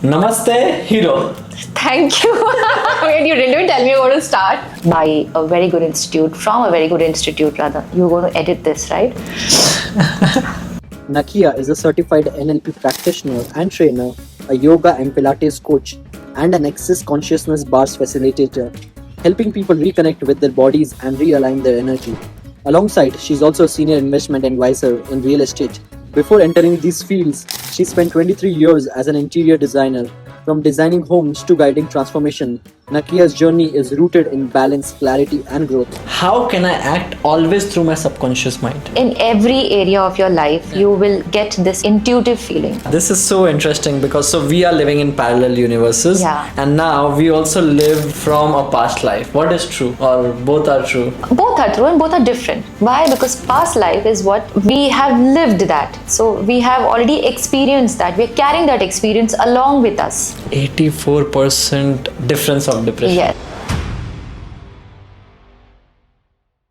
Namaste, hero. Thank you. Wait, you didn't even tell me where to start. By a very good institute, from a very good institute rather. You're going to edit this, right? Nakia is a certified NLP practitioner and trainer, a yoga and Pilates coach, and an Access Consciousness Bars facilitator, helping people reconnect with their bodies and realign their energy. Alongside, she's also a senior investment advisor in real estate. Before entering these fields, she spent 23 years as an interior designer. From designing homes to guiding transformation, Nakia's journey is rooted in balance, clarity, and growth. How can I act always through my subconscious mind? In every area of your life, you will get this intuitive feeling. This is so interesting because we are living in parallel universes, Yeah. and now we also live from a past life. What is true, or both are true? Both are true and both are different. Why? Because past life is what we have lived that. So we have already experienced that. We're carrying that experience along with us. 84% difference of depression. Yes.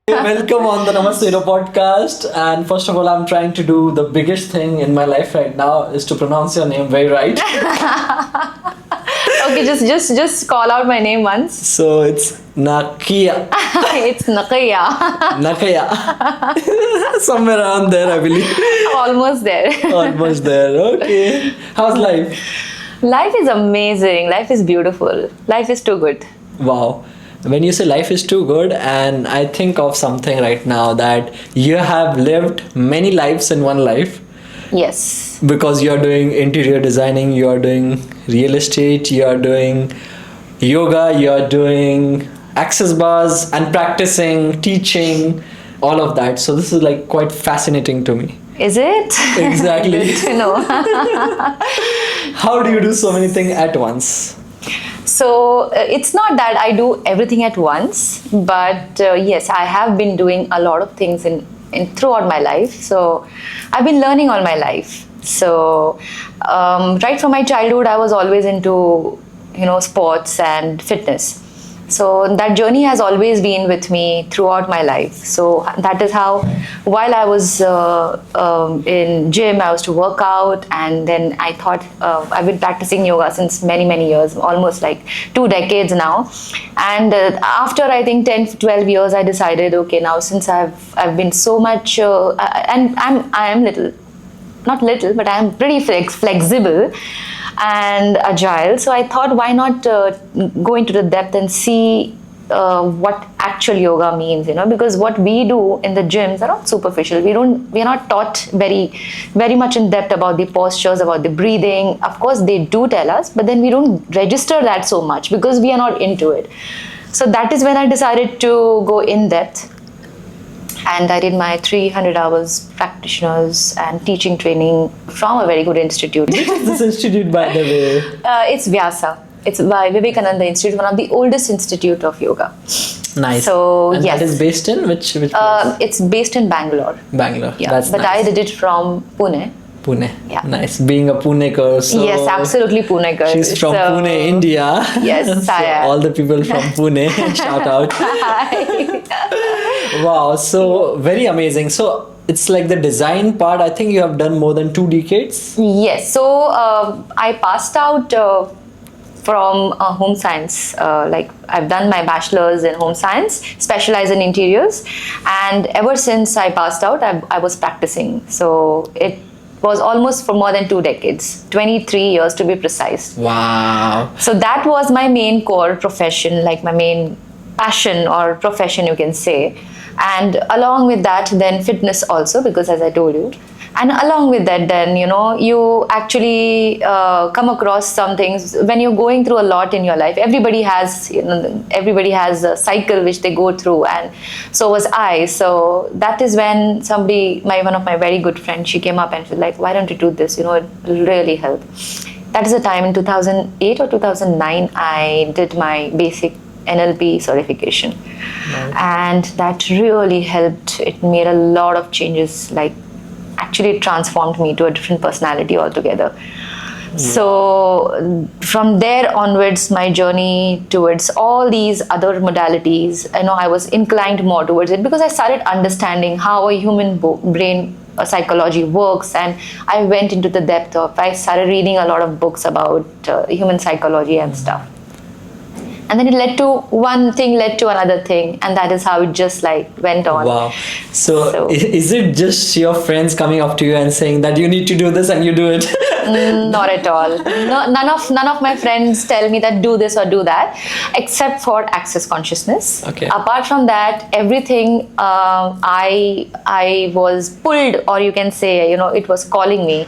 Welcome on the Namaste podcast. And first of all, I'm trying to do the biggest thing in my life right now is to pronounce your name very right. Okay, just call out my name once. So it's Nakia. It's Naqiyah. Nakaya. Somewhere around there, I believe. Almost there. Almost there. Okay. How's life? Life is amazing. Life is beautiful. Life is too good. Wow. When you say life is too good, and I think of something right now that you have lived many lives in one life Yes. because you are doing interior designing, you are doing real estate, you are doing yoga, you are doing access bars and practicing, teaching, all of that. So this is like quite fascinating to me. Is it? Exactly. Good to know. How do you do so many things at once? So it's not that I do everything at once, but yes, I have been doing a lot of things in throughout my life. So I've been learning all my life. So right from my childhood, I was always into sports and fitness. So that journey has always been with me throughout my life. So that is how, while I was in gym, I used to work out, and then I thought I've been practicing yoga since many years, almost like 2 decades now. And after I think 10-12 years, I decided, okay, now since I've been so much, and I am little, not little, but I am pretty flexible and agile. So I thought, why not go into the depth and see what actual yoga means, because what we do in the gyms are not superficial. We are not taught very much in depth about the postures, about the breathing. Of course, they do tell us, but then we don't register that so much because we are not into it. So that is when I decided to go in depth. And I did my 300 hours practitioners and teaching training from a very good institute. Which is this institute, by the way? It's Vyasa. It's by Vivekananda Institute, one of the oldest institute of yoga. Nice. So and yes, that is based in which place? it's based in Bangalore. Bangalore. Yeah, That's but nice. I did it from Pune. Pune. Yeah. Nice. Being a Punekar. So Yes, absolutely Punekar. She's from So- Pune, India. Yes, So I am. all the people from Pune, shout out. Wow, so very amazing. So it's like the design part, I think you have done more than 2 decades. Yes. So I passed out from home science. Like I've done my bachelor's in home science, specialized in interiors, and ever since I passed out, I was practicing. So it was almost for more than 2 decades, 23 years to be precise. Wow. So that was my main core profession, like my main passion or profession, you can say. And along with that, then fitness also, because as I told you. And along with that, then, you actually come across some things when you're going through a lot in your life. Everybody has, everybody has a cycle which they go through, and so was I. So that is when one of my very good friends, she came up and she was like, why don't you do this? It will really help. That is the time in 2008 or 2009, I did my basic NLP certification. Nice. And that really helped. It made a lot of changes, like actually transformed me to a different personality altogether. So from there onwards, my journey towards all these other modalities, I was inclined more towards it because I started understanding how a human brain psychology works, and I went into the depth of. I started reading a lot of books about human psychology and stuff. And then it led to one thing led to another thing, and that is how it just like went on. Wow. So is it just your friends coming up to you and saying that you need to do this and you do it? Not at all. No, none of my friends tell me that do this or do that, except for access consciousness. Okay. Apart from that, everything I was pulled, or you can say, it was calling me.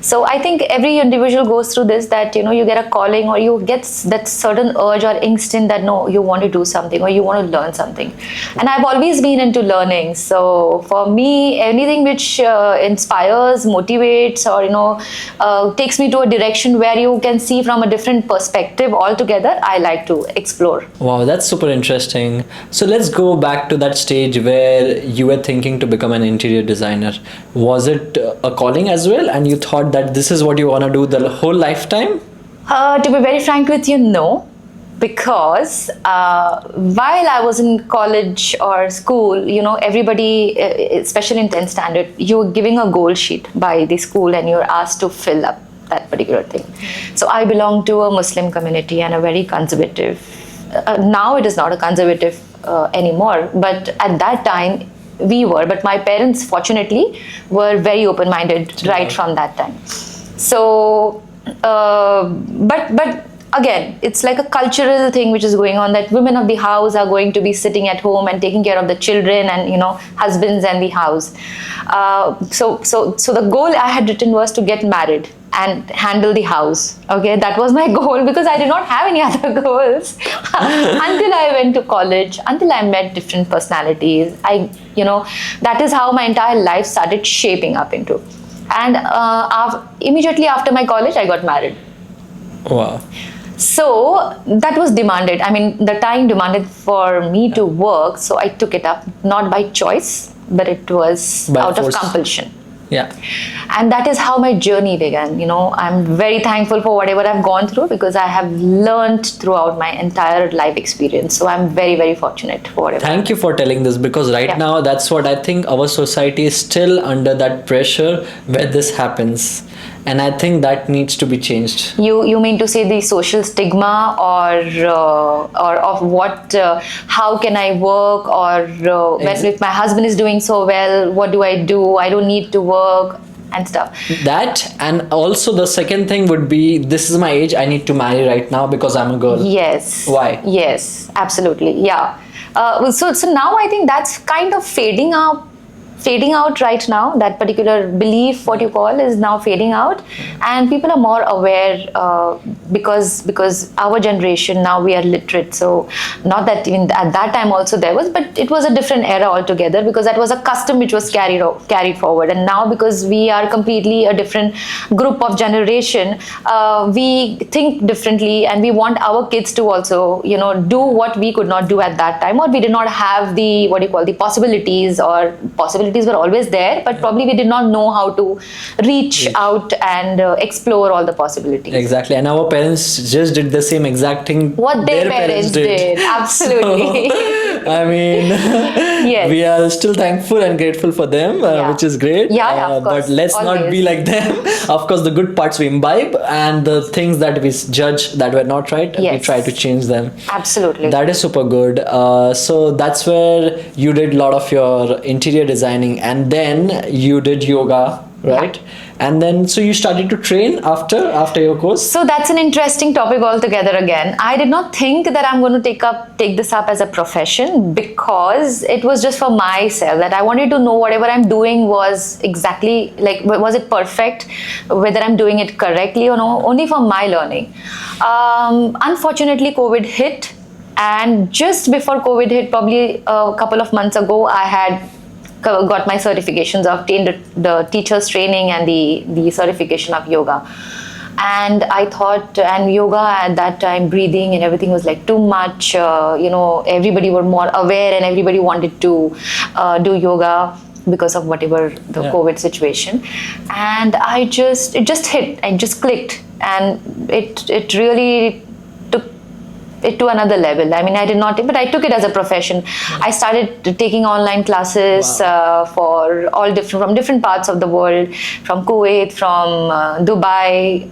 So I think every individual goes through this, that you get a calling, or you get that certain urge or instinct that no, you want to do something or you want to learn something. And I've always been into learning. So for me, anything which inspires, motivates, or takes me to a direction where you can see from a different perspective altogether, I like to explore. Wow, that's super interesting. So let's go back to that stage where you were thinking to become an interior designer. Was it a calling as well, and you thought that this is what you want to do the whole lifetime? To be very frank with you, no. Because while I was in college or school, everybody, especially in 10th standard, you're giving a goal sheet by the school and you're asked to fill up that particular thing. So I belong to a Muslim community and a very conservative. Now it is not a conservative anymore, but at that time we were. But my parents, fortunately, were very open-minded right from that time. So, but again, it's like a cultural thing which is going on, that women of the house are going to be sitting at home and taking care of the children and husbands and the house. So the goal I had written was to get married and handle the house. Okay, that was my goal, because I did not have any other goals until I went to college, until I met different personalities. That is how my entire life started shaping up into. And immediately after my college, I got married. Wow. So that was demanded. I mean, the time demanded for me to work, so I took it up, not by choice, but it was out of compulsion. Yeah. And that is how my journey began. I'm very thankful for whatever I've gone through, because I have learned throughout my entire life experience. So I'm very, very fortunate for whatever. Thank you for telling this, because right now that's what I think our society is still under that pressure where this happens. And I think that needs to be changed. You mean to say the social stigma, or of what? How can I work? Or if my husband is doing so well, what do? I don't need to work and stuff. That, and also the second thing would be, this is my age, I need to marry right now because I'm a girl. Yes. Why? Yes, absolutely. Yeah. So now I think that's kind of fading out right now. That particular belief, what you call, is now fading out, and people are more aware, because our generation now, we are literate. So not that even at that time also there was, but it was a different era altogether, because that was a custom which was carried forward. And now, because we are completely a different group of generation, we think differently, and we want our kids to also do what we could not do at that time, or we did not have the the possibilities, or possibilities were always there, but probably we did not know how to reach out and explore all the possibilities. Exactly. And our parents just did the same exact thing what their parents did. Absolutely. So, I mean, yes. We are still thankful and grateful for them, which is great. Yeah, of course. But let's not be like them. Of course, the good parts we imbibe, and the things that we judge that were not right, we try to change them. Absolutely. That is super good. So that's where you did a lot of your interior designing, and then you did yoga, right? Yeah. And then, so you started to train after your course? So that's an interesting topic altogether again. I did not think that I'm going to take this up as a profession, because it was just for myself, that I wanted to know whatever I'm doing was exactly, like, was it perfect, whether I'm doing it correctly or no, only for my learning. Unfortunately, COVID hit, and just before COVID hit, probably a couple of months ago, I had got my certifications, obtained the teacher's training and the certification of yoga. And I thought, and yoga at that time, breathing and everything was like too much. Everybody were more aware, and everybody wanted to do yoga because of whatever the COVID situation. And it just hit, and just clicked, and it really took it to another level. I mean, I did not, but I took it as a profession. I started taking online classes for all different, from different parts of the world, from Kuwait, from Dubai,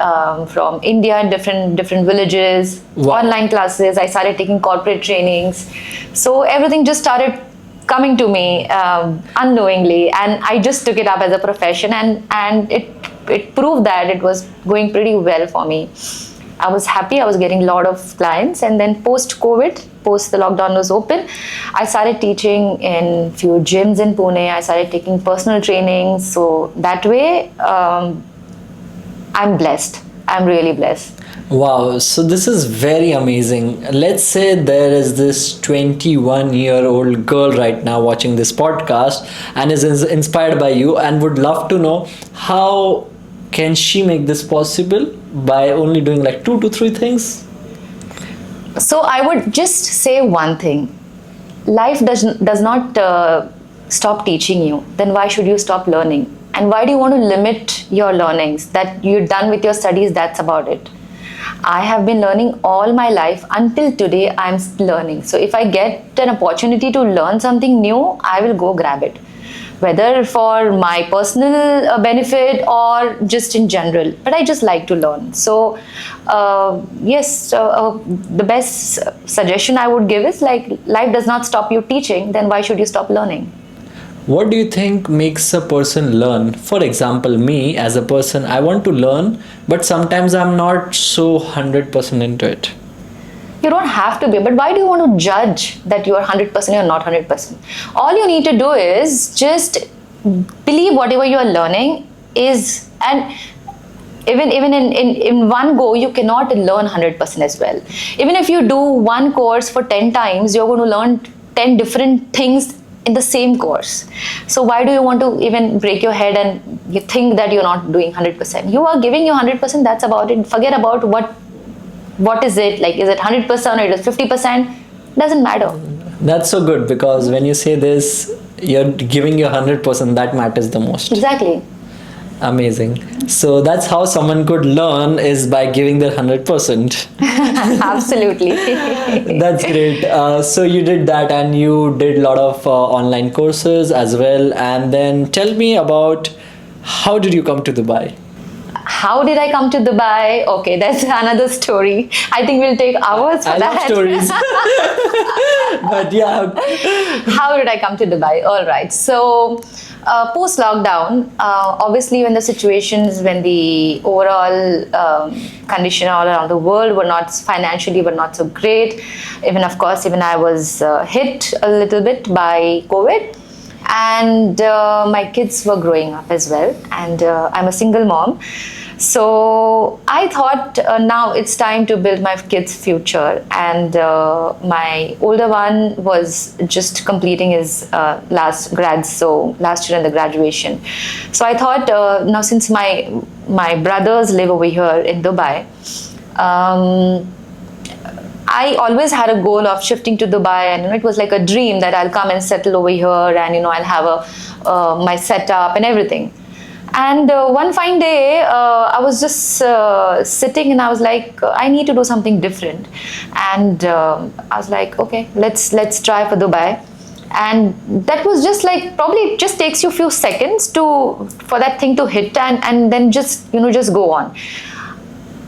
from India, different villages. Wow. Online classes. I started taking corporate trainings. So everything just started coming to me unknowingly, and I just took it up as a profession, and it proved that it was going pretty well for me. I was happy. I was getting a lot of clients, and then post the lockdown was open, I started teaching in few gyms in Pune. I started taking personal training. So that way, I'm blessed. I'm really blessed. Wow, so this is very amazing. Let's say there is this 21-year-old girl right now watching this podcast and is inspired by you and would love to know how can she make this possible by only doing like 2 to 3 things? So I would just say one thing. Life does not stop teaching you. Then why should you stop learning? And why do you want to limit your learnings? That you're done with your studies, that's about it. I have been learning all my life. Until today, I'm still learning. So if I get an opportunity to learn something new, I will go grab it. Whether for my personal benefit or just in general. But I just like to learn. So yes, the best suggestion I would give is like, life does not stop you teaching, then why should you stop learning? What do you think makes a person learn? For example, me as a person, I want to learn, but sometimes I'm not so 100% into it. You don't have to be, but why do you want to judge that you are 100% or not 100%? All you need to do is just believe whatever you are learning is, and even in one go, you cannot learn 100% as well. Even if you do one course for 10 times, you're going to learn 10 different things in the same course. So why do you want to even break your head and you think that you're not doing 100%? You are giving your 100%, that's about it. Forget about what is it, like is it 100% or it is 50%? Doesn't matter. That's so good, because when you say this, you're giving your 100%, that matters the most. Exactly. Amazing. So that's how someone could learn, is by giving their 100%. Absolutely. That's great. So you did that, and you did a lot of online courses as well. And then tell me about, how did you come to Dubai? How did I come to Dubai? Okay, that's another story. I think we'll take hours for I that. love stories. But yeah. How did I come to Dubai? All right. So, post lockdown, obviously, when the situations, when the overall condition all around the world were not financially were not so great. Even of course, even I was hit a little bit by COVID, and my kids were growing up as well, and I'm a single mom. So I thought now it's time to build my kids' future, and my older one was just completing his last year in the graduation. So I thought now, since my brothers live over here in Dubai, I always had a goal of shifting to Dubai, and it was like a dream that I'll come and settle over here, and I'll have my setup and everything. And one fine day, I was just sitting, and I was like, I need to do something different. And I was like, okay, let's try for Dubai. And that was just like, probably it just takes you a few seconds for that thing to hit, and then just go on.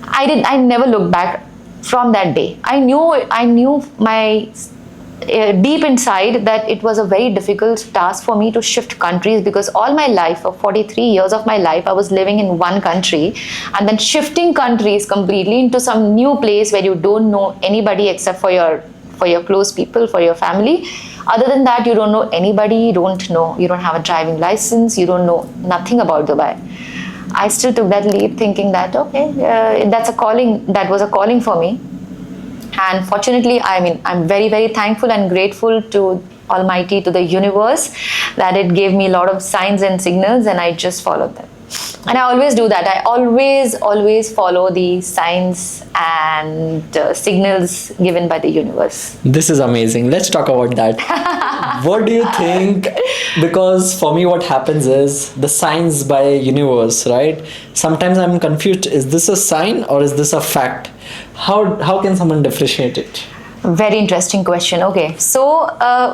I never looked back from that day. I knew my deep inside that it was a very difficult task for me to shift countries, because all my life, for 43 years of my life, I was living in one country, and then shifting countries completely into some new place where you don't know anybody except for your close people, for your family. Other than that, you don't know anybody, you don't have a driving license, you don't know nothing about Dubai. I still took that leap, thinking that okay, that was a calling for me. And fortunately, I'm very, very thankful and grateful to Almighty, to the universe, that it gave me a lot of signs and signals, and I just followed them. And I always do that. I always follow the signs and signals given by the universe. This is amazing. Let's talk about that. What do you think? Because for me, what happens is the signs by universe, right? Sometimes I'm confused. Is this a sign or is this a fact? How can someone differentiate it? Very interesting question. Okay, so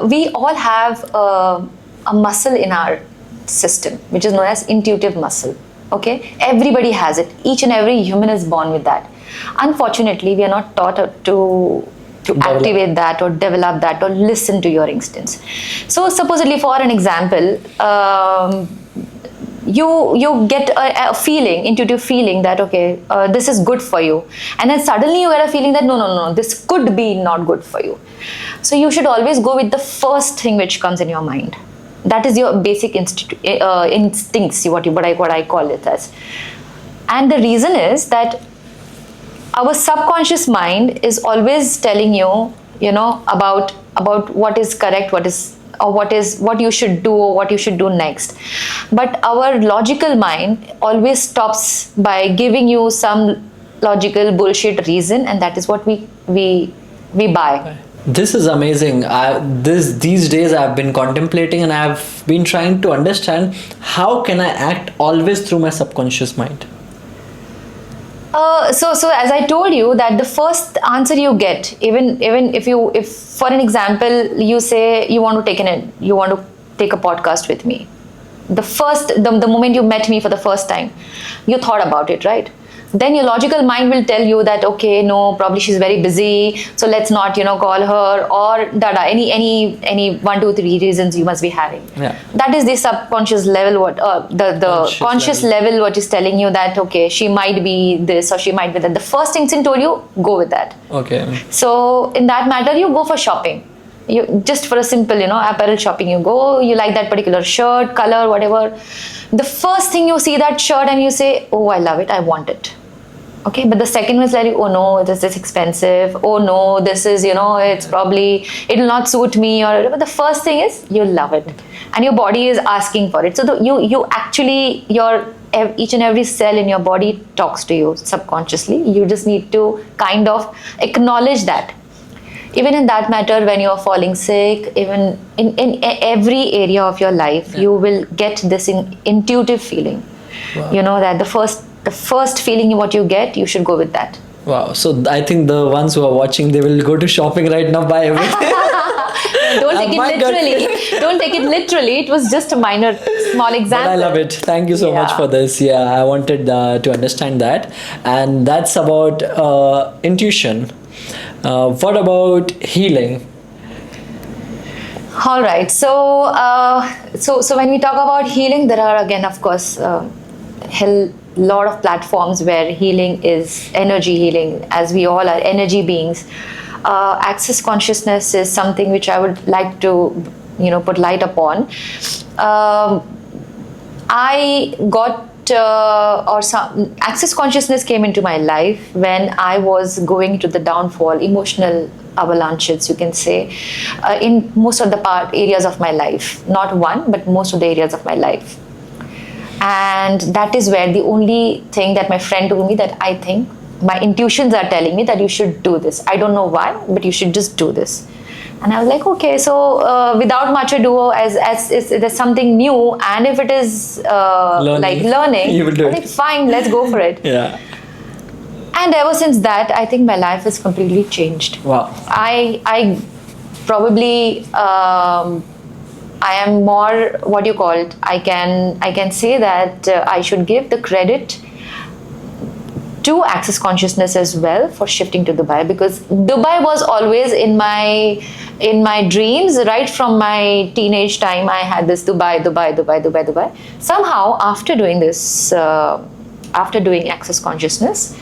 we all have a muscle in our system, which is known as intuitive muscle. Okay, everybody has it. Each and every human is born with that. Unfortunately, we are not taught to activate that or develop that or listen to your instincts. So, supposedly, for an example, you get a feeling, intuitive feeling that okay, this is good for you, and then suddenly you get a feeling that no, this could be not good for you. So you should always go with the first thing which comes in your mind. That is your basic instincts, what I call it as. And the reason is that our subconscious mind is always telling you, about what is correct, what you should do or what you should do next. But our logical mind always stops by giving you some logical bullshit reason, and that is what we buy. This is amazing. These days I've been contemplating and I've been trying to understand how can I act always through my subconscious mind. So as I told you that the first answer you get, even if for an example you say you want to take a podcast with me, the moment you met me for the first time, you thought about it, right? Then your logical mind will tell you that okay, no, probably she's very busy, so let's not call her, or any 1 2 3 reasons you must be having. Yeah. That is the subconscious level, what the conscious level what is telling you that okay, she might be this or she might be that. The first instinct told you go with that. Okay. So in that matter, you go for shopping. You just for a simple apparel shopping, you go, you like that particular shirt color, whatever. The first thing you see that shirt and you say, oh, I love it, I want it. Okay, but the second was like, oh no, this is expensive. Oh no, this is, it's probably, it will not suit me. Or but the first thing is you love it, and your body is asking for it. So you actually, each and every cell in your body talks to you subconsciously. You just need to kind of acknowledge that. Even in that matter, when you are falling sick, even in every area of your life, you will get this intuitive feeling. Wow. That the first feeling what you get, you should go with that. Wow. So I think the ones who are watching, they will go to shopping right now, buy everything. Don't take it literally. Don't take it literally. It was just a small example. But I love it. Thank you so much for this. Yeah, I wanted to understand that. And that's about intuition. What about healing? All right. So when we talk about healing, there are again, of course, lot of platforms where healing is energy healing, as we all are energy beings. Access consciousness is something which I would like to put light upon. I got some access consciousness came into my life when I was going to the downfall, emotional avalanches, you can say, in most of the areas of my life. Not one, but most of the areas of my life. And that is where the only thing that my friend told me, that I think my intuitions are telling me that you should do this. I don't know why, but you should just do this. And I was like, okay, so without much ado, as there's something new, and if it is learning, you will do it. Like, fine, let's go for it. Yeah. And ever since that, I think my life has completely changed. Wow. I probably I am more what you called. I can say that I should give the credit to access consciousness as well for shifting to Dubai, because Dubai was always in my dreams right from my teenage time. I had this Dubai. Somehow after doing this, after doing access consciousness,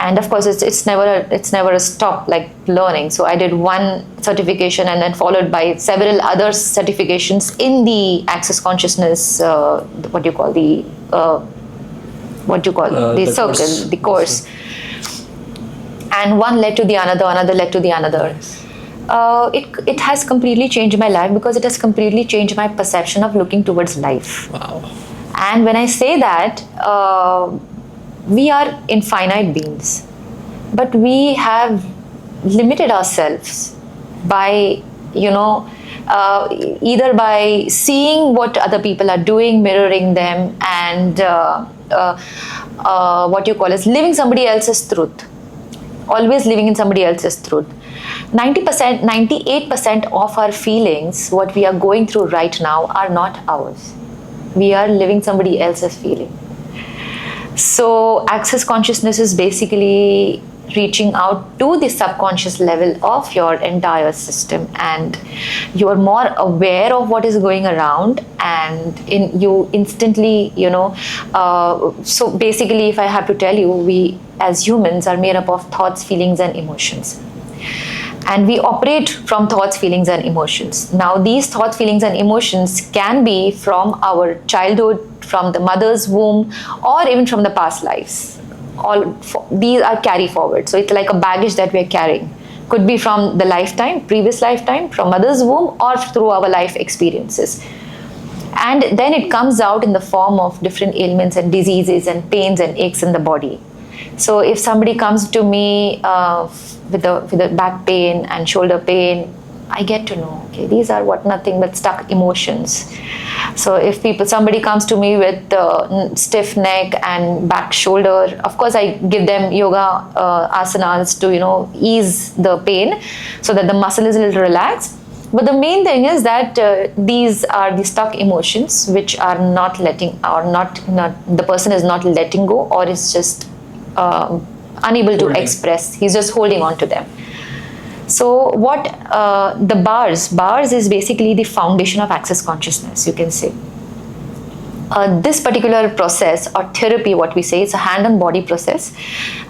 and of course it's never a stop like learning. So I did one certification and then followed by several other certifications in the access consciousness, the circle, course. the course. And one led to the another led to the another. Nice. It has completely changed my life, because it has completely changed my perception of looking towards life. Wow. And when I say that, we are infinite beings, but we have limited ourselves by either by seeing what other people are doing, mirroring them, and living somebody else's truth. always living in somebody else's truth. 90%, 98% of our feelings, what we are going through right now, are not ours. We are living somebody else's feeling. So access consciousness is basically reaching out to the subconscious level of your entire system, and you are more aware of what is going around, and you instantly, so basically, if I have to tell you, we as humans are made up of thoughts, feelings and emotions, and we operate from thoughts, feelings and emotions. Now these thoughts, feelings and emotions can be from our childhood, from the mother's womb, or even from the past lives. These are carry forward, so it's like a baggage that we're carrying. Could be from the previous lifetime, from mother's womb, or through our life experiences, and then it comes out in the form of different ailments and diseases and pains and aches in the body. So if somebody comes to me with a back pain and shoulder pain, I get to know, okay, these are nothing but stuck emotions. So if somebody comes to me with stiff neck and back shoulder, of course I give them yoga asanas to ease the pain so that the muscle is a little relaxed. But the main thing is that these are the stuck emotions which are not the person is not letting go, or is just unable to express. He's just holding on to them. So what the bars is basically the foundation of access consciousness, you can say. This particular process or therapy, what we say, it's a hand and body process,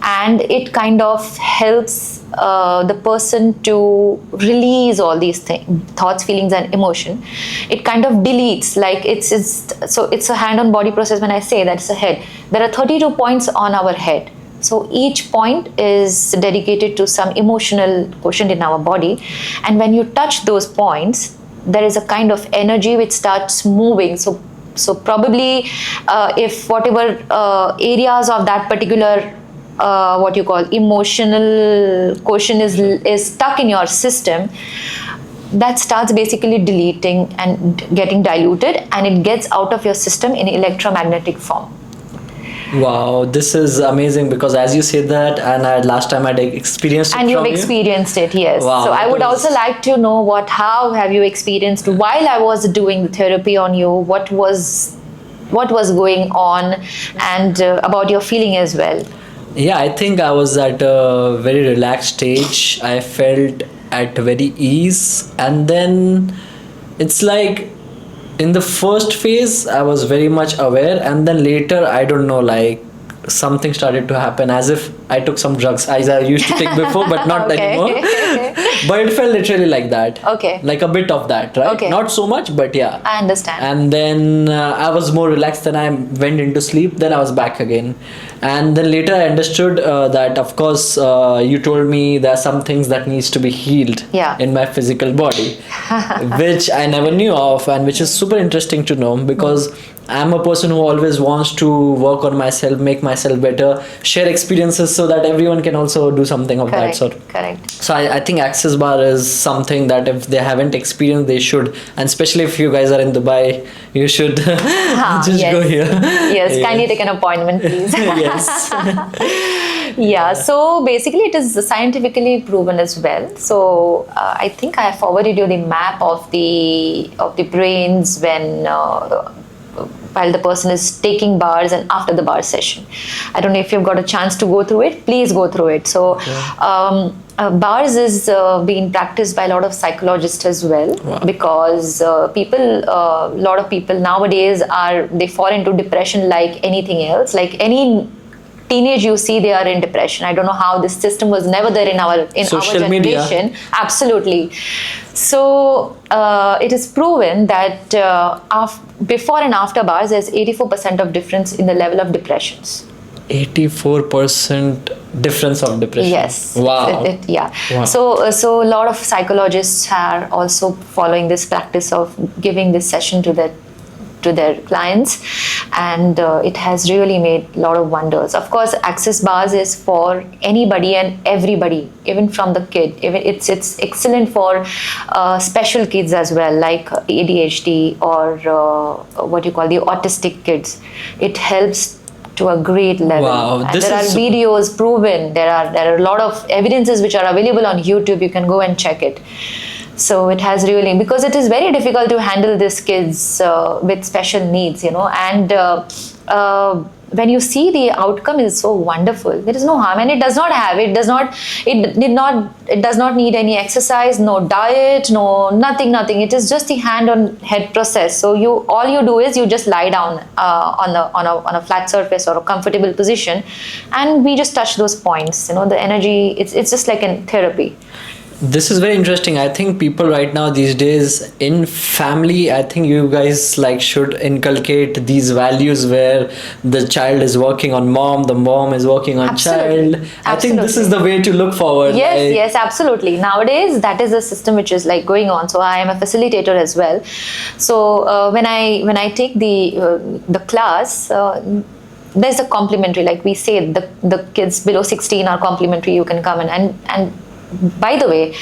and it kind of helps the person to release all these thoughts, feelings and emotion. It kind of deletes, like so it's a hand on body process. When I say that, it's a head. There are 32 points on our head. So each point is dedicated to some emotional quotient in our body, and when you touch those points, there is a kind of energy which starts moving. So probably if whatever areas of that particular emotional quotient is stuck in your system, that starts basically deleting and getting diluted, and it gets out of your system in electromagnetic form. Wow, this is amazing, because as you said that, and last time I experienced it. And you've experienced it, yes. Wow, so I would also like to know how have you experienced while I was doing the therapy on you, what was going on, and about your feeling as well. Yeah, I think I was at a very relaxed stage. I felt at very ease, and then it's like in the first phase I was very much aware, and then later, I don't know, like something started to happen, as if I took some drugs as I used to take before, but not anymore. But it felt literally like that. Okay. Like a bit of that, right? Okay. Not so much, but yeah. I understand. And then I was more relaxed, then I went into sleep, then I was back again. And then later I understood that, of course, you told me there are some things that needs to be healed in my physical body, which I never knew of, and which is super interesting to know, because I'm a person who always wants to work on myself, make myself better, share experiences so that everyone can also do something of that sort. Correct. So I think Access Bar is something that if they haven't experienced, they should. And especially if you guys are in Dubai, you should just go here. Yes, kindly take an appointment, please. Yes. Yeah, so basically it is scientifically proven as well. So I think I forwarded you the map of the brains when while the person is taking bars and after the bar session. I don't know if you've got a chance to go through it. Please go through it. So bars is being practiced by a lot of psychologists as well. Wow. Because a lot of people nowadays they fall into depression like anything else. Like any teenage you see, they are in depression. I don't know how this system was never there in our Social media. generation. Absolutely. So it is proven that before and after bars, there's 84% of difference in the level of depressions. 84% difference of depression. Yes. Wow. Yeah. Wow. So a lot of psychologists are also following this practice of giving this session to their clients, and it has really made a lot of wonders. Of course, Access Bars is for anybody and everybody, even from the kid. Even it's excellent for special kids as well, like ADHD or the autistic kids. It helps to a great level. Wow, And this there are is- videos proven. There are a lot of evidences which are available on YouTube. You can go and check it. So it has really, because it is very difficult to handle these kids with special needs, and when you see the outcome is so wonderful. There is no harm, and it does not need any exercise, no diet, no nothing. It is just the hand on head process. So all you do is you just lie down on a flat surface or a comfortable position, and we just touch those points. The energy. It's just like a therapy. This is very interesting. I think people right now these days in family, I think you guys should inculcate these values where the child is working on mom, the mom is working on Absolutely. child. I think this is the way to look forward. Yes, absolutely. Nowadays, that is a system which is going on. So I am a facilitator as well. So when I take the class. There's a complimentary, like we say, the kids below 16 are complimentary. You can come and by the way,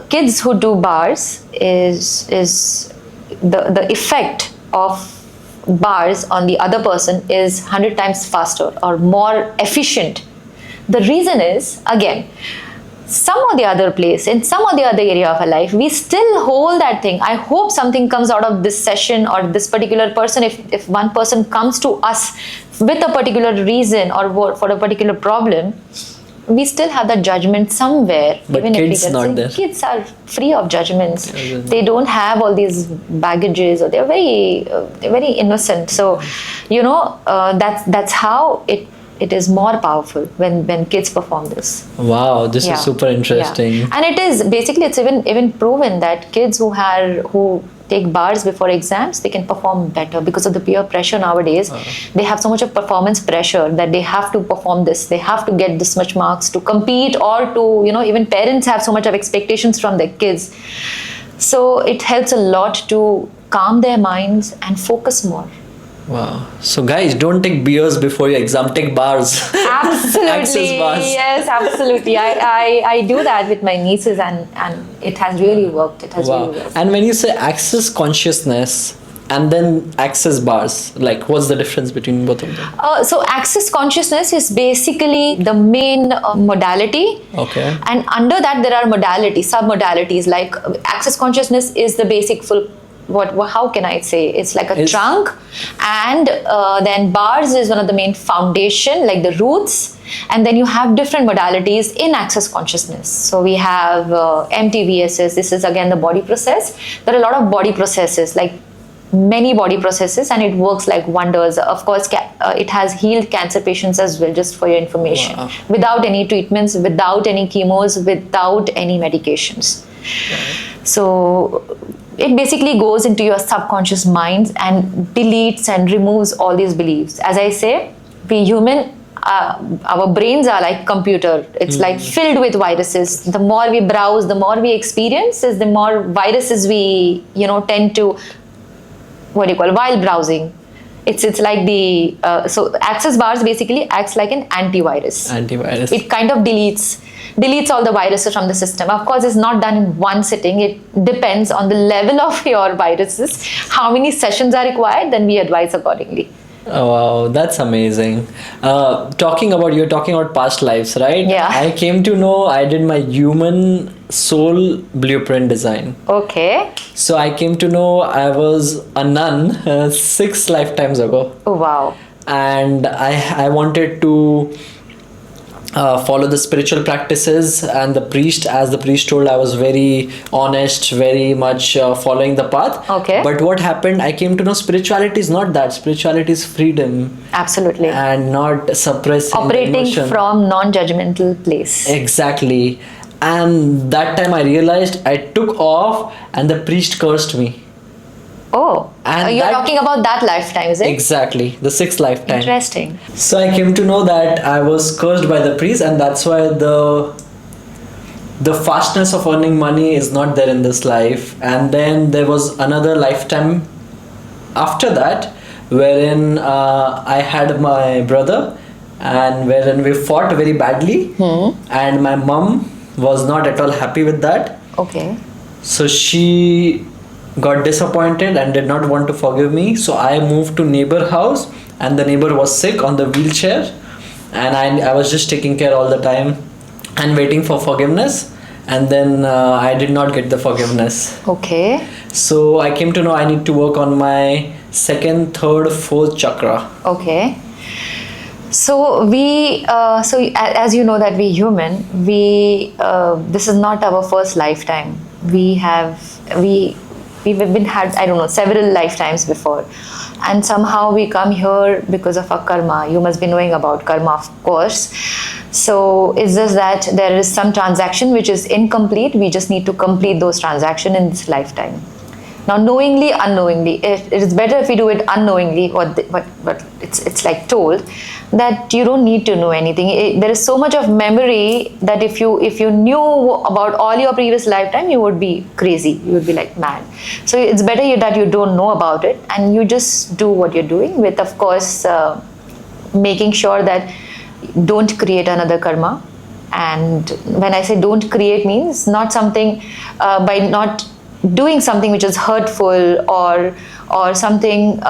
kids who do bars is the effect of bars on the other person is 100 times faster or more efficient. The reason is, again, some or the other place, in some or the other area of our life, we still hold that thing. I hope something comes out of this session or this particular person. If one person comes to us with a particular reason or for a particular problem, we still have that judgment somewhere. But even kids if we not there. Kids are free of judgments. They don't have all these baggages, or they're very innocent. So, that's how it is more powerful when kids perform this. Wow, this is super interesting. Yeah. And it's even proven that kids who take bars before exams, they can perform better because of the peer pressure nowadays. They have so much of performance pressure that they have to perform this, they have to get this much marks to compete, or to, even parents have so much of expectations from their kids. So it helps a lot to calm their minds and focus more. Wow. So guys, don't take beers before your exam, take bars. Absolutely. Access bars. Yes, absolutely. I do that with my nieces, and it has really worked. It has really worked. And when you say access consciousness and then access bars, what's the difference between both of them? So access consciousness is basically the main modality. Okay. And under that there are modalities, sub-modalities. Like access consciousness is the basic full, how can I say? It's like a trunk, and then bars is one of the main foundation, like the roots. And then you have different modalities in access consciousness. So we have MTVSS. This is again the body process. There are a lot of body processes, like many body processes, and it works like wonders. Of course, it has healed cancer patients as well, just for your information. Wow. Without any treatments, without any chemos, without any medications. Wow. So it basically goes into your subconscious mind and deletes and removes all these beliefs. As I say, we human, our brains are like computer. It's like filled with viruses. The more we browse, the more we experience, is the more viruses we tend to, while browsing. It's like the so access bars basically acts like an antivirus. It kind of deletes all the viruses from the system. Of course, it's not done in one sitting. It depends on the level of your viruses, how many sessions are required, then we advise accordingly. Oh, wow, that's amazing. You're talking about past lives, right? Yeah. I came to know I did my human soul blueprint design. Okay. So I came to know I was a nun 6 lifetimes ago. Oh, wow. And I wanted to follow the spiritual practices, and the priest told, I was very honest, very much following the path. Okay. But what happened, I came to know spirituality is not that. Spirituality is freedom. Absolutely. And not suppressing Operating emotion. from non-judgmental place. Exactly. And that time I realized I took off and the priest cursed me. Oh, And you're that- talking about that lifetime, is it? Exactly, the 6th lifetime. Interesting. So I came to know that I was cursed by the priest, and that's why the fastness of earning money is not there in this life. And then there was another lifetime after that, wherein I had my brother, and wherein we fought very badly, and my mom was not at all happy with that. Okay. So she got disappointed and did not want to forgive me. So I moved to neighbor house, and the neighbor was sick on the wheelchair, and I was just taking care all the time and waiting for forgiveness, and then I did not get the forgiveness. Okay. So I came to know I need to work on my second, third, fourth chakra. Okay. So as you know that we human, this is not our first lifetime. We've been had, I don't know, several lifetimes before, and somehow we come here because of our karma. You must be knowing about karma, of course. So it's just that there is some transaction which is incomplete. We just need to complete those transactions in this lifetime. Now, knowingly, unknowingly, it is better if we do it unknowingly. But it's like told that you don't need to know anything. There is so much of memory that if you knew about all your previous lifetime, you would be crazy. You would be like mad. So it's better that you don't know about it, and you just do what you're doing with, of course, making sure that don't create another karma. And when I say don't create, means not something by not doing something which is hurtful or something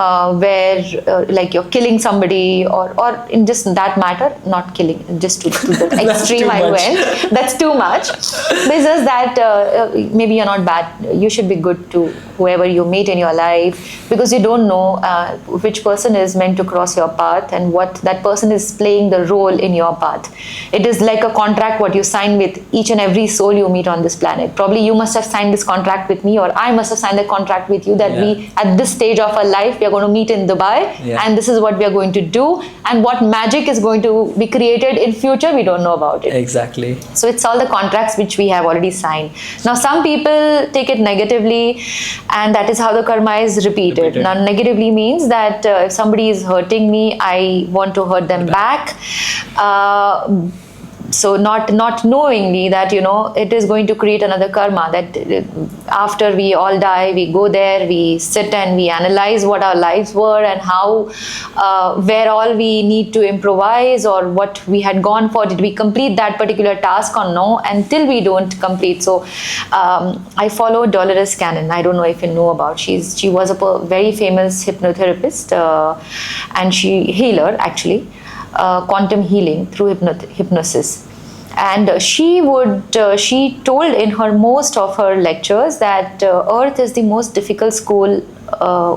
where like you're killing somebody or in just that matter, not killing, just to the extreme I went. That's too much. But it's just that maybe you're not bad. You should be good to whoever you meet in your life, because you don't know which person is meant to cross your path and what that person is playing the role in your path. It is like a contract what you sign with each and every soul you meet on this planet. Probably you must have signed this contract with me, or I must have signed a contract with you that we, at this stage of our life, we are going to meet in Dubai, and this is what we are going to do, and what magic is going to be created in future, we don't know about it. Exactly. So it's all the contracts which we have already signed. Now some people take it negatively, and that is how the karma is repeated. Now negatively means that if somebody is hurting me, I want to hurt them back. So not knowingly that, you know, it is going to create another karma, that after we all die, we go there, we sit and we analyze what our lives were and how where all we need to improvise, or what we had gone for, did we complete that particular task or no, until we don't complete. So I follow Dolores Cannon. I don't know if you know about. She was a very famous hypnotherapist and healer actually. Quantum healing through hypnosis, and she told in her most of her lectures that Earth is the most difficult school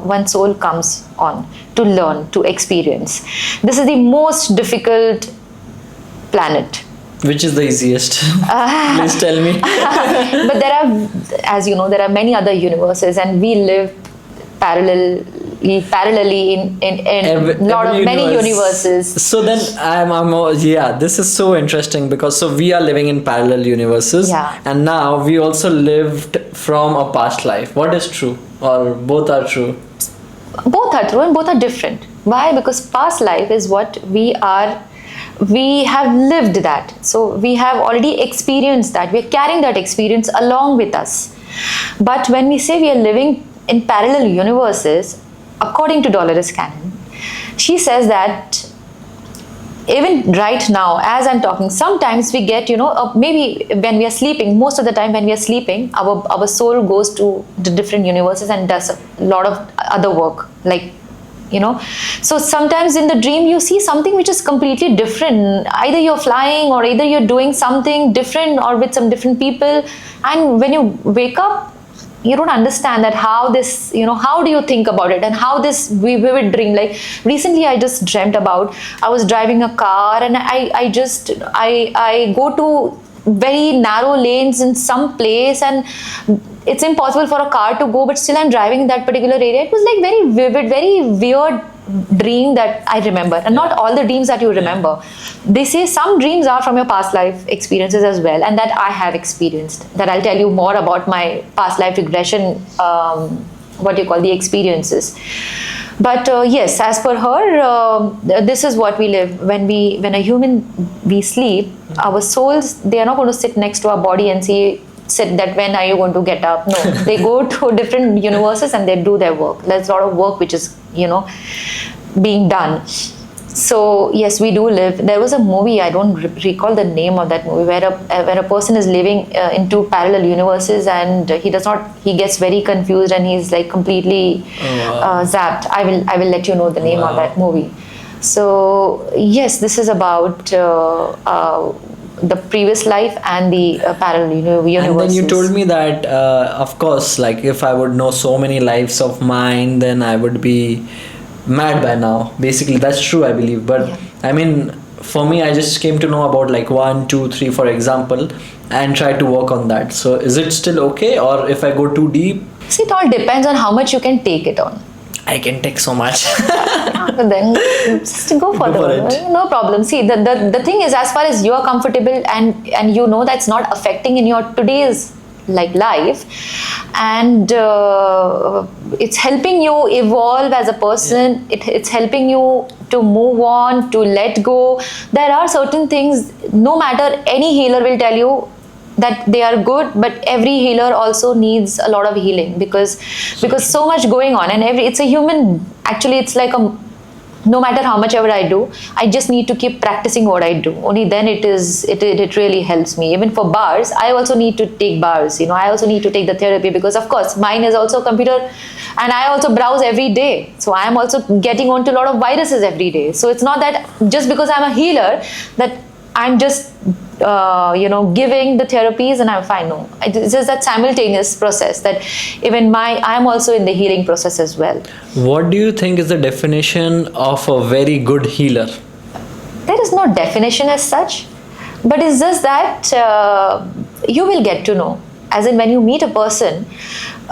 one soul comes on to learn, to experience. This is the most difficult planet. Which is the easiest? Please tell me. But there are, as you know, there are many other universes, and we live parallelly in many universes. So then this is so interesting, because so we are living in parallel universes, and now we also lived from a past life. What is true, or both are true? Both are true and both are different. Why? Because past life is what we are. We have lived that, so we have already experienced that. We are carrying that experience along with us. But when we say we are living in parallel universes, according to Dolores Cannon, she says that even right now, as I'm talking, sometimes we get, maybe when we are sleeping, most of the time when we are sleeping, our soul goes to the different universes and does a lot of other work, like, so sometimes in the dream you see something which is completely different. Either you're flying, or either you're doing something different, or with some different people, and when you wake up, you don't understand that how this, how do you think about it, and how this vivid dream. Like recently I just dreamt about, I was driving a car, and I go to very narrow lanes in some place, and it's impossible for a car to go, but still I'm driving in that particular area. It was like very vivid, very weird dream that I remember. And not all the dreams that you remember. They say some dreams are from your past life experiences as well, and that I have experienced. That I'll tell you more about my past life regression, the experiences. But yes, as per her, this is what we live. When a human, we sleep, our souls, they are not going to sit next to our body and sit that when are you going to get up. No, they go to different universes and they do their work. There's a lot of work which is, being done. So yes, we do live. There was a movie, I don't recall the name of that movie, where a person is living in two parallel universes, and he gets very confused, and he's like completely zapped. I will let you know the name of that movie. So yes, this is about the previous life and the parallel universes. And then you told me that, of course, like if I would know so many lives of mine, then I would be mad by now. Basically, that's true, I believe. But Yeah. I mean, for me, I just came to know about like 1, 2, 3, for example, and try to work on that. So is it still okay, or if I go too deep, See, it all depends on how much you can take it on. I can take so much. Then just go for Go for it. no problem. See, the thing is, as far as you are comfortable and you know that's not affecting in your today's like life, and it's helping you evolve as a person. It's helping you to move on, to let go. There are certain things, no matter, any healer will tell you that they are good, but every healer also needs a lot of healing, because so much going on, and it's a human, actually it's like no matter how much ever I do, I just need to keep practicing what I do. Only then it really helps me. Even for bars, I also need to take bars. I also need to take the therapy, because of course mine is also a computer, and I also browse every day. So I am also getting onto a lot of viruses every day. So it's not that just because I'm a healer that I'm just giving the therapies and I'm fine. No, it's just that simultaneous process that even I'm also in the healing process as well. What do you think is the definition of a very good healer? There is no definition as such, but it's just that you will get to know. As in, when you meet a person,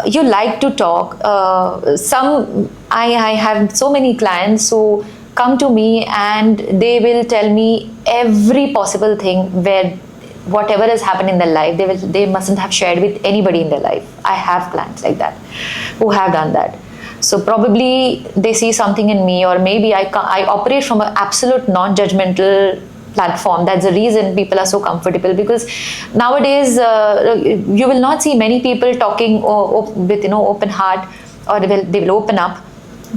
you like to talk. I have so many clients who come to me and they will tell me every possible thing, where whatever has happened in their life, they mustn't have shared with anybody in their life. I have clients like that who have done that. So probably they see something in me, or maybe I operate from an absolute non-judgmental platform. That's the reason people are so comfortable, because nowadays you will not see many people talking with open heart, or they will open up.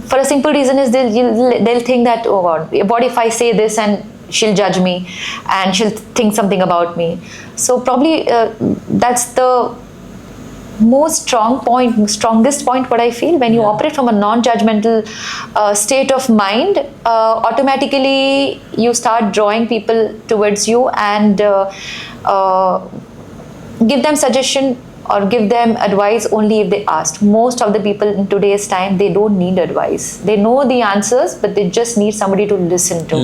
For a simple reason is they'll think that, oh God, what if I say this and she'll judge me and she'll think something about me. So probably that's the strongest point what I feel. When you operate from a non-judgmental state of mind, automatically you start drawing people towards you and give them suggestion or give them advice only if they ask. Most of the people in today's time, they don't need advice. They know the answers, but they just need somebody to listen to.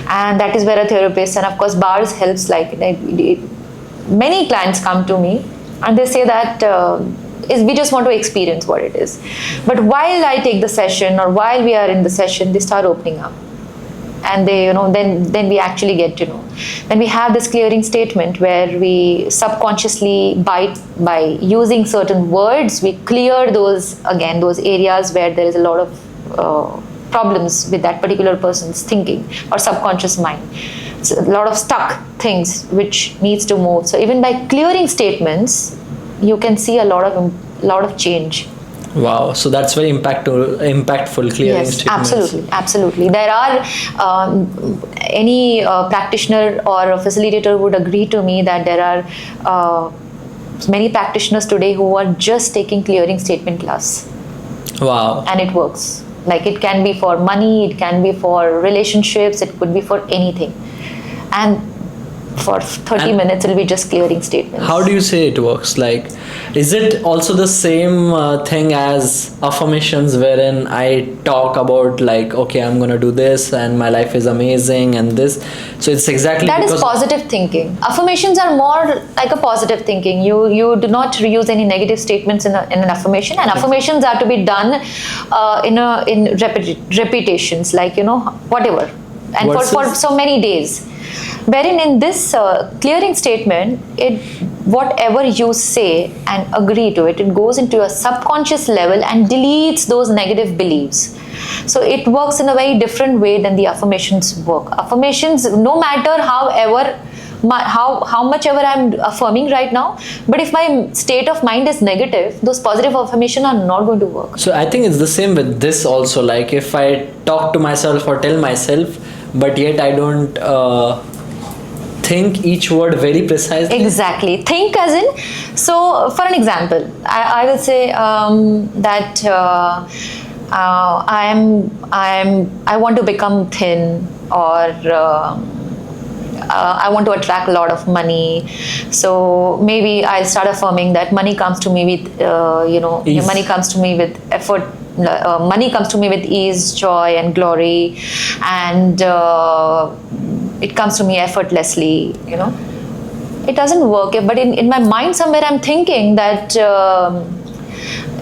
And that is where a therapist, and of course bars helps. Many clients come to me and they say that we just want to experience what it is. But while I take the session, or while we are in the session, they start opening up. And they, then we actually get to know. Then we have this clearing statement where we subconsciously, by using certain words, we clear those areas where there is a lot of problems with that particular person's thinking or subconscious mind. So a lot of stuck things which needs to move. So even by clearing statements, you can see a lot of change. Wow, so that's very impactful clearing statements. Absolutely. There are any practitioner or a facilitator would agree to me that there are many practitioners today who are just taking clearing statement class. Wow. And it works. Like, it can be for money, it can be for relationships, it could be for anything. And for 30 minutes it'll be just clearing statements. How do you say it works? Like, is it also the same thing as affirmations, wherein I talk about like, okay, I'm gonna do this and my life is amazing and this? So it's exactly that is positive thinking. Affirmations are more like a positive thinking. You do not use any negative statements in an affirmation, and affirmations are to be done in repetitions, like whatever, and for so many days. Wherein in this clearing statement, whatever you say and agree to it goes into your subconscious level and deletes those negative beliefs. So it works in a very different way than the affirmations work. Affirmations, no matter how much ever I'm affirming right now, but if my state of mind is negative, those positive affirmations are not going to work. So I think it's the same with this also. Like, if I talk to myself or tell myself but yet I don't think each word very precisely. Exactly. Think as in, so for an example, I will say that I want to become thin, or I want to attract a lot of money. So maybe I'll start affirming that money comes to me with, Ease. money comes to me with effort. Money comes to me with ease, joy, and glory, and it comes to me effortlessly. It doesn't work, but in my mind somewhere I'm thinking that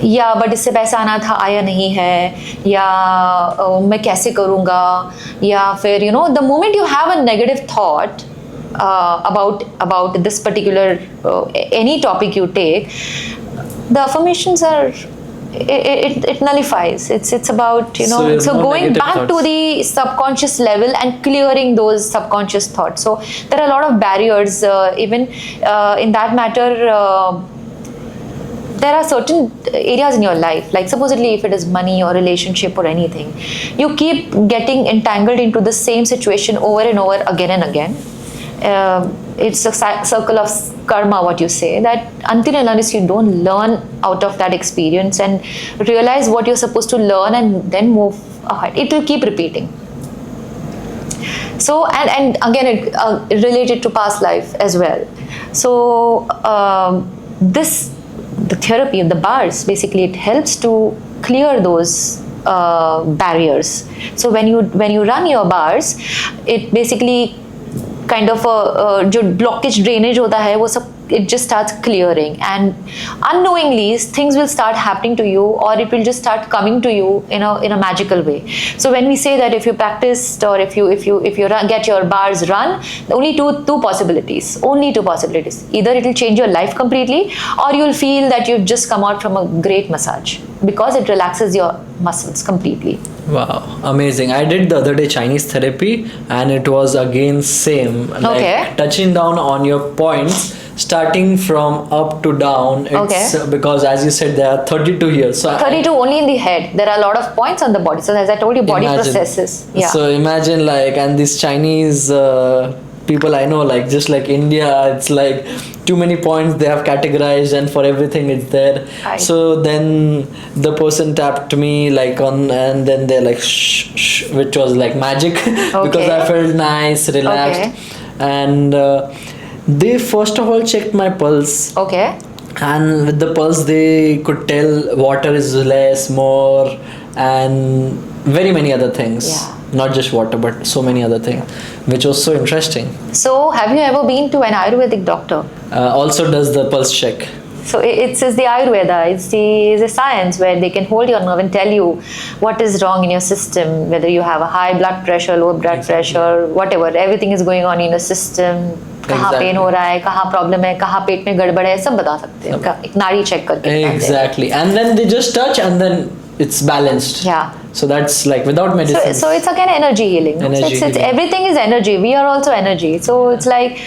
या but इससे पैसा आना था, आया नहीं है, या मैं कैसे करूँगा, या फिर the moment you have a negative thought about this particular any topic you take, the affirmations are it nullifies. It's about so no going negative back to thoughts. the subconscious level and clearing those subconscious thoughts. So there are a lot of barriers even in that matter. There are certain areas in your life, like supposedly if it is money or relationship or anything, you keep getting entangled into the same situation over and over again and again. It's a circle of karma, what you say, that until and unless you don't learn out of that experience and realize what you're supposed to learn and then move ahead, it will keep repeating. So, and again, it related to past life as well. So, the therapy, the bars, basically it helps to clear those barriers. So when you run your bars, it basically kind of जो blockage drainage होता है वो सब it just starts clearing, and unknowingly things will start happening to you, or it will just start coming to you in a magical way. So when we say that if you practiced, or if you get your bars run, only two possibilities, either it will change your life completely, or you'll feel that you've just come out from a great massage, because it relaxes your muscles completely. Wow, amazing. I did the other day Chinese therapy, and it was again same, like touching down on your points, starting from up to down. It's because as you said, there are 32 here. So 32 only in the head. There are a lot of points on the body. So as I told you, body processes. Yeah. So imagine and these Chinese people I know, like just like India, it's like too many points they have categorized, and for everything it's there. So then the person tapped me and then they're like shh, shh, which was like magic because I felt nice, relaxed, and they first of all checked my pulse. Okay. And with the pulse they could tell water is less, more, and very many other things. Yeah. Not just water, but so many other things, which was so interesting. So have you ever been to an Ayurvedic doctor? Also does the pulse check. So it's the Ayurveda, it's the science where they can hold your nerve and tell you what is wrong in your system, whether you have a high blood pressure, low blood pressure, whatever, everything is going on in your system. कहाँ pen हो रहा है, कहाँ problem है, कहाँ पेट में गड़बड़ है, सब बता सकते हैं, एक नाड़ी चेक करके. Exactly, and then they just touch and then it's balanced. Yeah. So that's like without medicine. So it's again energy healing. It's everything is energy. We are also energy. So it's like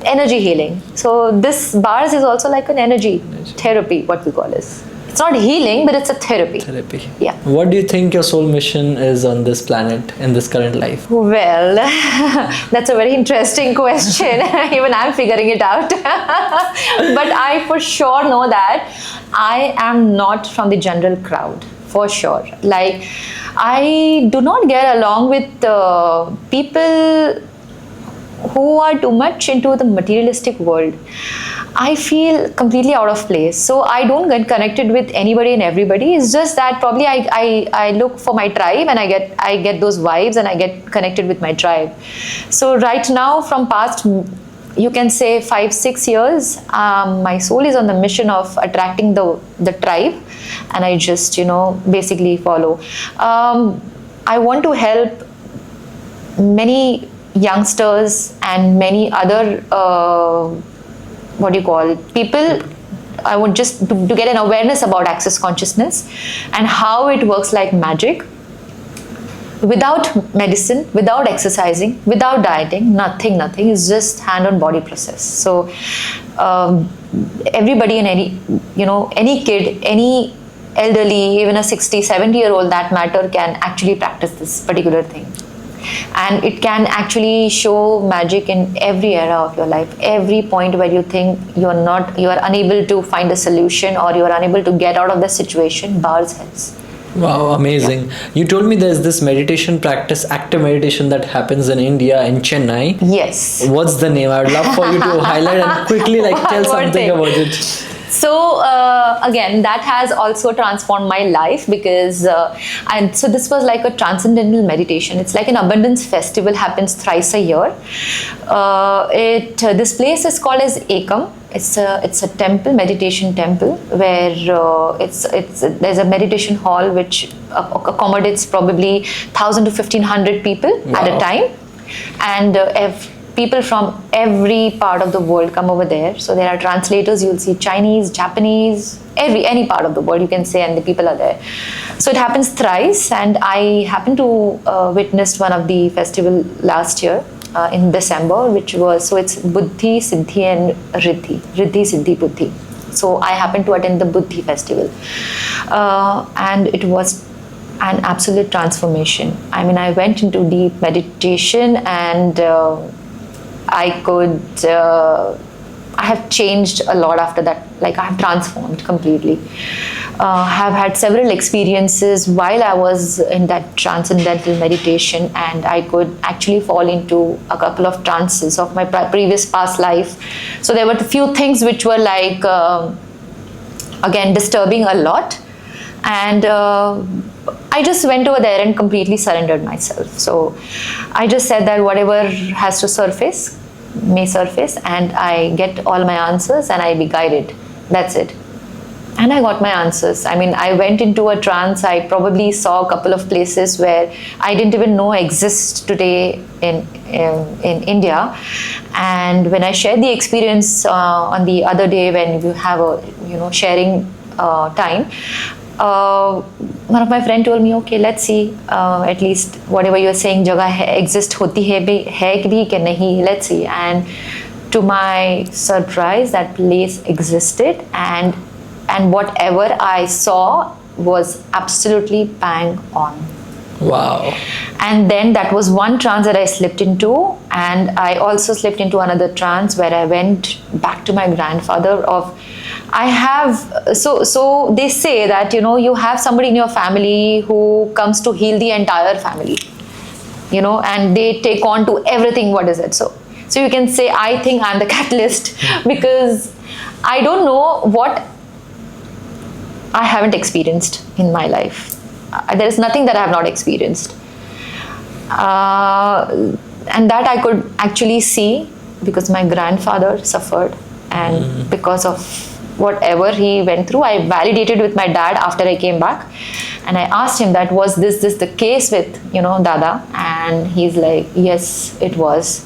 energy healing. So this bars is also like an energy therapy, what we call is. It's not healing, but it's a therapy. Yeah. What do you think your soul mission is on this planet in this current life? Well, that's a very interesting question. Even I'm figuring it out. But I for sure know that I am not from the general crowd. For sure. Like, I do not get along with people who are too much into the materialistic world. I feel completely out of place. So I don't get connected with anybody and everybody. It's just that probably I look for my tribe, and I get those vibes, and I get connected with my tribe. So right now, from past, you can say 5-6 years, my soul is on the mission of attracting the tribe, and I just basically follow. I want to help many youngsters and many other people. I want just to get an awareness about access consciousness and how it works like magic, without medicine, without exercising, without dieting, nothing. It's just hand on body process. So everybody and any kid, any elderly, even a 60-70 year old, that matter, can actually practice this particular thing. and it can actually show magic in every era of your life. Every point where you think you are unable to find a solution, or you are unable to get out of the situation, bars helps. Wow, amazing. You told me there's this meditation practice, active meditation, that happens in India, in Chennai. Yes. What's the name? I would love for you to highlight and quickly tell One something thing. about it. So again, that has also transformed my life, because and so this was like a transcendental meditation. It's like an abundance festival, happens thrice a year. This place is called as Ekam. It's a temple, meditation temple, where there's a meditation hall which accommodates probably 1,000 to 1,500 people at a time, and people from every part of the world come over there. So there are translators. You'll see Chinese, Japanese, any part of the world you can say, and the people are there. So it happens thrice, and I happened to witness one of the festival last year. In December, so it's Buddhi, Siddhi and Riddhi. Riddhi, Siddhi, Buddhi. So I happened to attend the Buddhi festival. And it was an absolute transformation. I mean, I went into deep meditation, and I have changed a lot after that. Like, I have transformed completely. Have had several experiences while I was in that transcendental meditation, and I could actually fall into a couple of trances of my previous past life. So there were a few things which were like, again, disturbing a lot. And I just went over there and completely surrendered myself. So I just said that whatever has to surface may surface, and I get all my answers and I be guided. That's it. And I got my answers. I mean, I went into a trance. I probably saw a couple of places where I didn't even know exist today in India. And when I shared the experience on the other day, when you have a sharing time, one of my friend told me, okay, let's see, at least whatever you're saying, jagah exist hoti hai bhi ke nahi, let's see. And to my surprise, that place existed, and whatever I saw was absolutely bang on. Wow. And then that was one trance that I slipped into, and I also slipped into another trance where I went back to my grandfather. So they say that you have somebody in your family who comes to heal the entire family, and they take on to everything. What is it? So you can say, I think I'm the catalyst, because I don't know what I haven't experienced in my life. There is nothing that I have not experienced. And that I could actually see, because my grandfather suffered, and because of whatever he went through, I validated with my dad after I came back, and I asked him that, was this the case with Dada? And he's like, yes, it was.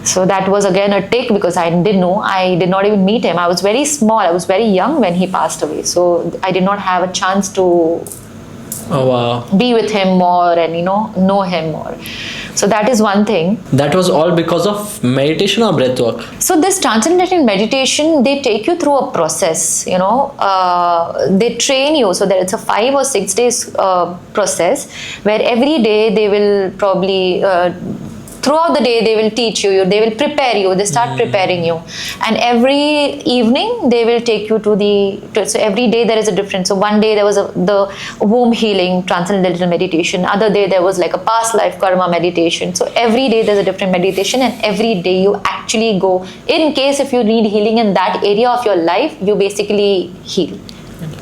So that was again a tick, because I didn't know. I did not even meet him. I was very small. I was very young when he passed away. So I did not have a chance to be with him more and know him more. So that is one thing. That was all because of meditation or breathwork? So this transcendental meditation, they take you through a process. They train you. So that it's a 5 or 6 days process, where every day they will probably throughout the day they will teach you, they will prepare you, they start preparing you, and every evening they will take you so every day there is a different. So one day there was the womb healing transcendental meditation, other day there was like a past life karma meditation. So every day there's a different meditation, and every day you actually go, in case if you need healing in that area of your life, you basically heal.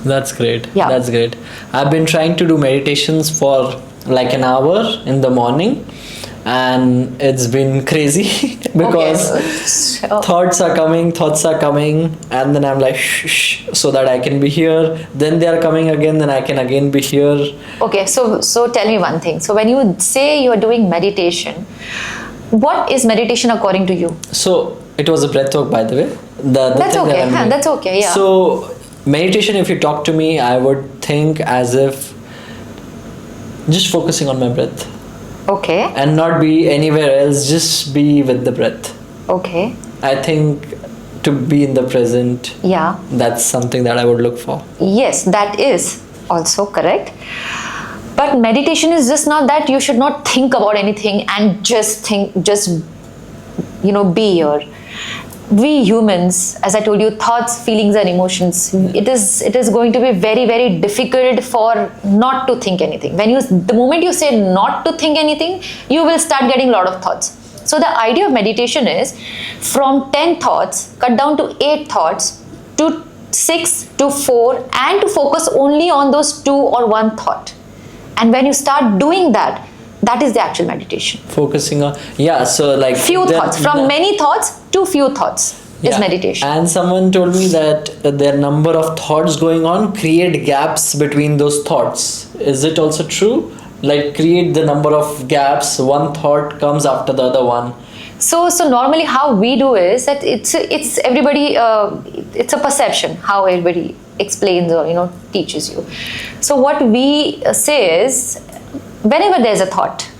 That's great. Yeah. That's great. I've been trying to do meditations for like an hour in the morning, and it's been crazy because thoughts are coming, and then I'm like shh, so that I can be here, then they are coming again, then I can again be here. Okay, so tell me one thing. So when you say you are doing meditation, what is meditation according to you? So it was a breathwork, by the way. That's okay. That's okay. Yeah. So meditation, if you talk to me, I would think as if just focusing on my breath. Okay. And not be anywhere else, just be with the breath. Okay. I think to be in the present, yeah, that's something that I would look for. Yes, that is also correct. But meditation is just not that. You should not think about anything and just be here. We humans, as I told you, thoughts, feelings and emotions, it is going to be very, very difficult for not to think anything. The moment you say not to think anything, you will start getting a lot of thoughts. So the idea of meditation is from 10 thoughts, cut down to 8 thoughts, to 6 to 4, and to focus only on those 2 or 1 thought. And when you start doing that, that is the actual meditation. Focusing on, so like Few thoughts, from many thoughts to few thoughts is meditation. And someone told me that there are number of thoughts going on create gaps between those thoughts. Is it also true? Like create the number of gaps, one thought comes after the other one. So normally how we do is that it's everybody, it's a perception how everybody explains or teaches you. So what we say is, whenever there's a thought,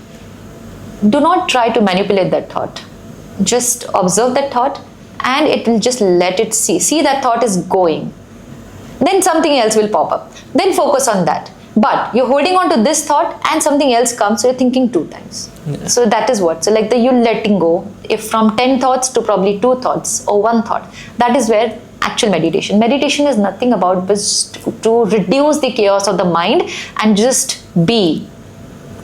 do not try to manipulate that thought. Just observe that thought and it will just let it see that thought is going. Then something else will pop up. Then focus on that. But you're holding on to this thought and something else comes, so you're thinking 2 times. Yeah. So that is what. So like you letting go. If from 10 thoughts to probably 2 thoughts or 1 thought, that is where actual meditation. Meditation is nothing about just to reduce the chaos of the mind and just be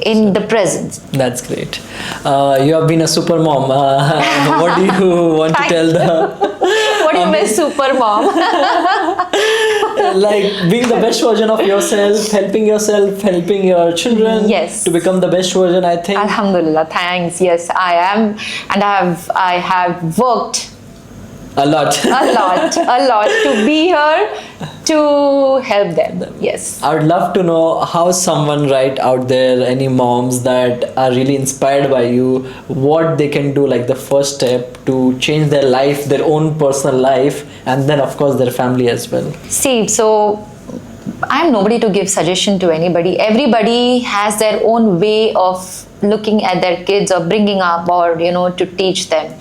in the present. That's great. You have been a super mom. What do you want to tell the... What do you mean super mom? Like being the best version of yourself, helping your children to become the best version, I think. Alhamdulillah, thanks. Yes, I am. And I have worked a lot to be here to help them. Yes, I would love to know how someone right out there, any moms that are really inspired by you, what they can do, like the first step to change their life, their own personal life, and then of course their family as well. See, so I'm nobody to give suggestion to anybody. Everybody has their own way of looking at their kids or bringing up or to teach them.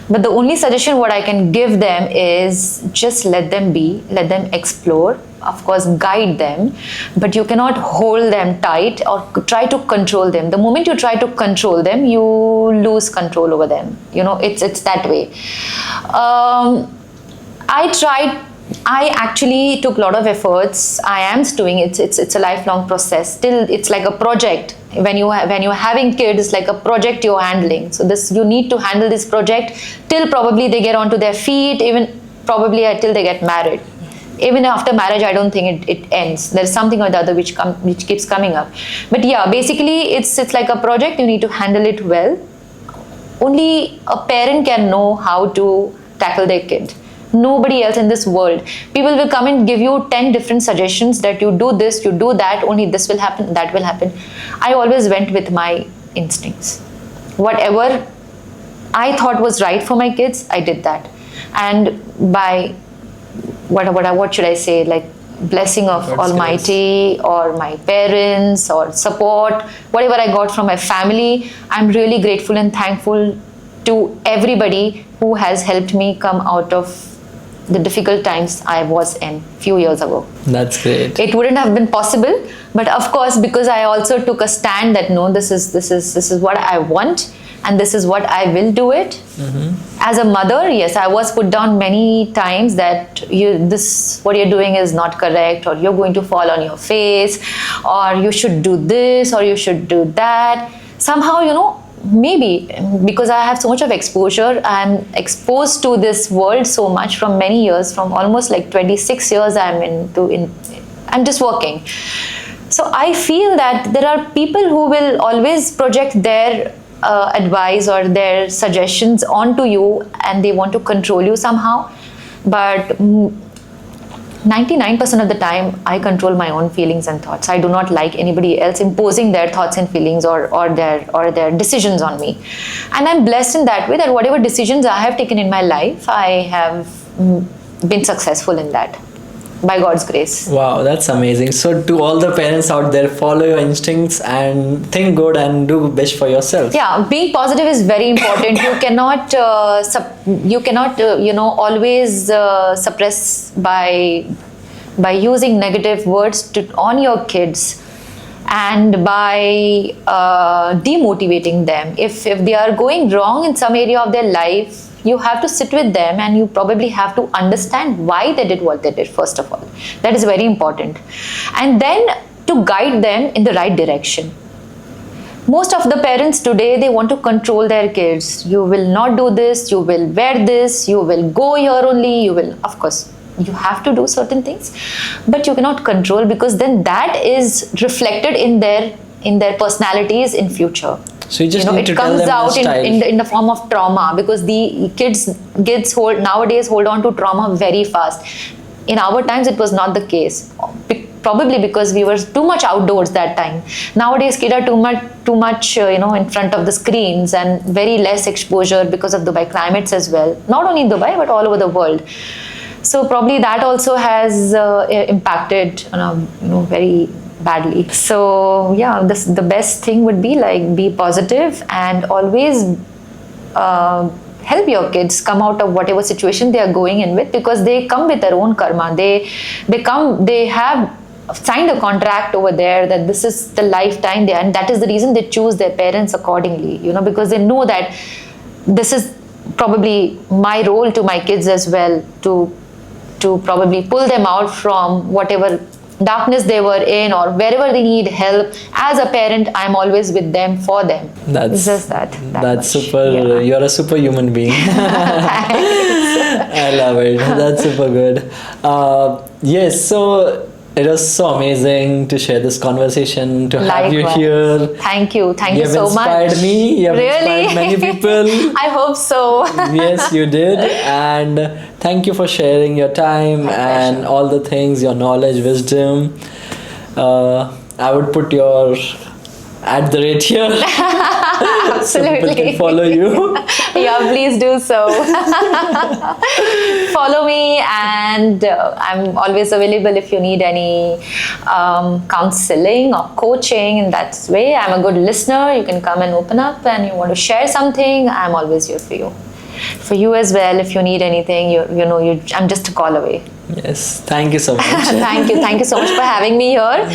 But the only suggestion what I can give them is just let them be, let them explore, of course guide them, but you cannot hold them tight or try to control them. The moment you try to control them, you lose control over them. It's that way. I actually took a lot of efforts. I am doing it. It's a lifelong process. Still, it's like a project. When you're having kids, it's like a project you're handling. So you need to handle this project till probably they get onto their feet, even probably until they get married. Even after marriage, I don't think it ends. There's something or the other which keeps coming up. But yeah, basically it's like a project. You need to handle it well. Only a parent can know how to tackle their kid. Nobody else in this world. People will come and give you 10 different suggestions that you do this, you do that, only this will happen, that will happen. I always went with my instincts. Whatever I thought was right for my kids, I did that. And by what should I say, like blessing of God's Almighty grace, or my parents or support, whatever I got from my family, I'm really grateful and thankful to everybody who has helped me come out of the difficult times I was in few years ago. That's great. It wouldn't have been possible, but of course, because I also took a stand that no, this is what I want and this is what I will do it. Mm-hmm. As a mother, yes, I was put down many times that what you're doing is not correct, or you're going to fall on your face, or you should do this, or you should do that. Somehow, maybe because I have so much of exposure, I'm exposed to this world so much from many years, from almost like 26 years I'm just working. So I feel that there are people who will always project their advice or their suggestions onto you, and they want to control you somehow. But 99% of the time, I control my own feelings and thoughts. I do not like anybody else imposing their thoughts and feelings or their decisions on me. And I'm blessed in that way, that whatever decisions I have taken in my life, I have been successful in that, by God's grace. Wow, that's amazing. So to all the parents out there, follow your instincts and think good and do best for yourself. Yeah, being positive is very important. You cannot always suppress by using negative words on your kids. and by demotivating them. If they are going wrong in some area of their life, you have to sit with them and you probably have to understand why they did what they did, first of all. That is very important. And then to guide them in the right direction. Most of the parents today, they want to control their kids. You will not do this, you will wear this, you will go here only, you will, of course, you have to do certain things, but you cannot control, because then that is reflected in their personalities in future. So you just need it to tell comes them the out style. in the form of trauma, because the kids nowadays hold on to trauma very fast. In our times, it was not the case. Probably because we were too much outdoors that time. Nowadays, kids are too much in front of the screens, and very less exposure because of Dubai climates as well. Not only in Dubai, but all over the world. So probably that also has impacted very badly. So yeah, the best thing would be like, be positive and always help your kids come out of whatever situation they are going in with, because they come with their own karma. They have signed a contract over there that this is the lifetime they are, and that is the reason they choose their parents accordingly, because they know that this is probably my role to my kids as well, to probably pull them out from whatever darkness they were in, or wherever they need help. As a parent, I'm always with them, for them. It's just that That's much. super. Yeah. You're a superhuman being. I love it. That's super good. Yes, so it was so amazing to share this conversation, to have you Likewise. here. Thank you so much. You have inspired me. You have Really? inspired many people. I hope so. Yes, you did. And thank you for sharing your time and pleasure. all the things, your knowledge, wisdom. I would put your @rate here. So people Absolutely. can follow you. Yeah, please do so. Follow me, and I'm always available if you need any counseling or coaching in that way. I'm a good listener. You can come and open up, and you want to share something, I'm always here for you. For you as well, if you need anything, I'm just a call away. Yes, thank you so much. Thank you so much for having me here.